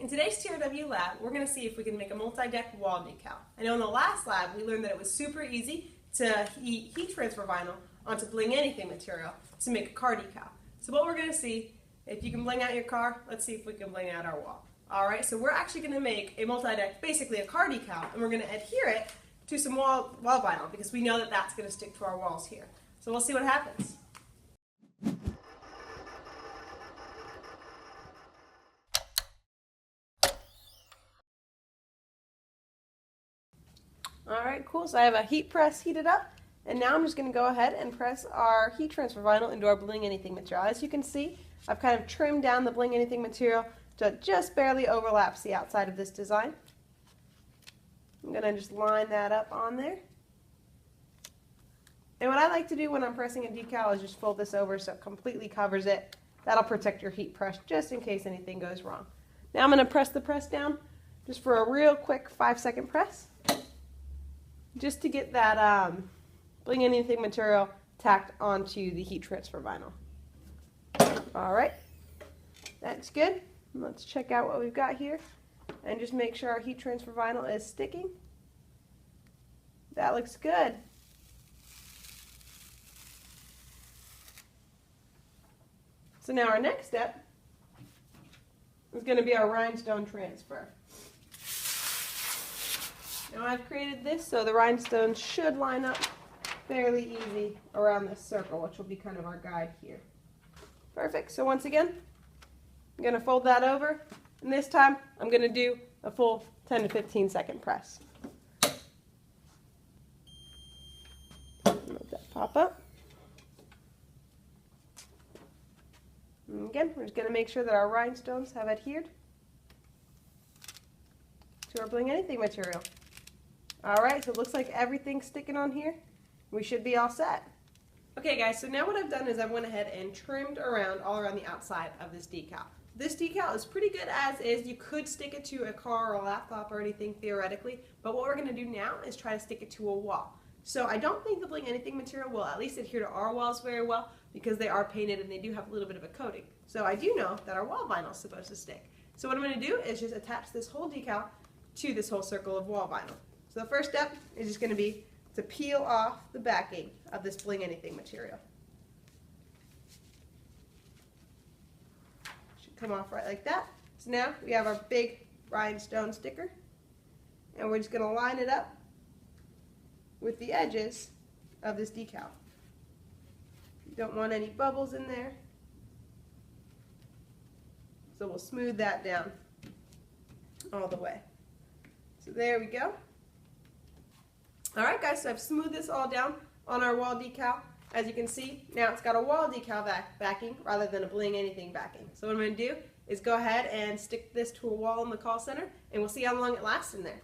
In today's TRW lab, we're going to see if we can make a multi-deck wall decal. I know in the last lab we learned that it was super easy to heat transfer vinyl onto bling anything material to make a car decal. So what we're going to see, if you can bling out your car, let's see if we can bling out our wall. Alright, so we're actually going to make a multi-deck, basically a car decal, and we're going to adhere it to some wall vinyl because we know that that's going to stick to our walls here. So we'll see what happens. Alright, cool. So I have a heat press heated up, and now I'm just going to go ahead and press our heat transfer vinyl into our bling anything material. As you can see, I've kind of trimmed down the bling anything material so it just barely overlaps the outside of this design. I'm going to just line that up on there. And what I like to do when I'm pressing a decal is just fold this over so it completely covers it. That'll protect your heat press just in case anything goes wrong. Now I'm going to press the press down just for a real quick 5-second press, just to get that bling anything material tacked onto the heat transfer vinyl. Alright, that's good. Let's check out what we've got here and just make sure our heat transfer vinyl is sticking. That looks good. So now our next step is going to be our rhinestone transfer. Now I've created this so the rhinestones should line up fairly easy around this circle, which will be kind of our guide here. Perfect. So once again, I'm going to fold that over, and this time I'm going to do a full 10 to 15 second press. Let that pop up. And again, we're just going to make sure that our rhinestones have adhered to our bling anything material. Alright, so it looks like everything's sticking on here. We should be all set. Okay guys, so now what I've done is I went ahead and trimmed around all around the outside of this decal. This decal is pretty good as is. You could stick it to a car or a laptop or anything theoretically, but what we're going to do now is try to stick it to a wall. So I don't think the bling anything material will at least adhere to our walls very well because they are painted and they do have a little bit of a coating. So I do know that our wall vinyl is supposed to stick. So what I'm going to do is just attach this whole decal to this whole circle of wall vinyl. So the first step is just going to be to peel off the backing of this bling anything material. Should come off right like that. So now we have our big rhinestone sticker, and we're just going to line it up with the edges of this decal. You don't want any bubbles in there, so we'll smooth that down all the way. So there we go. Alright guys, so I've smoothed this all down on our wall decal. As you can see, now it's got a wall decal backing rather than a bling anything backing. So what I'm going to do is go ahead and stick this to a wall in the call center, and we'll see how long it lasts in there.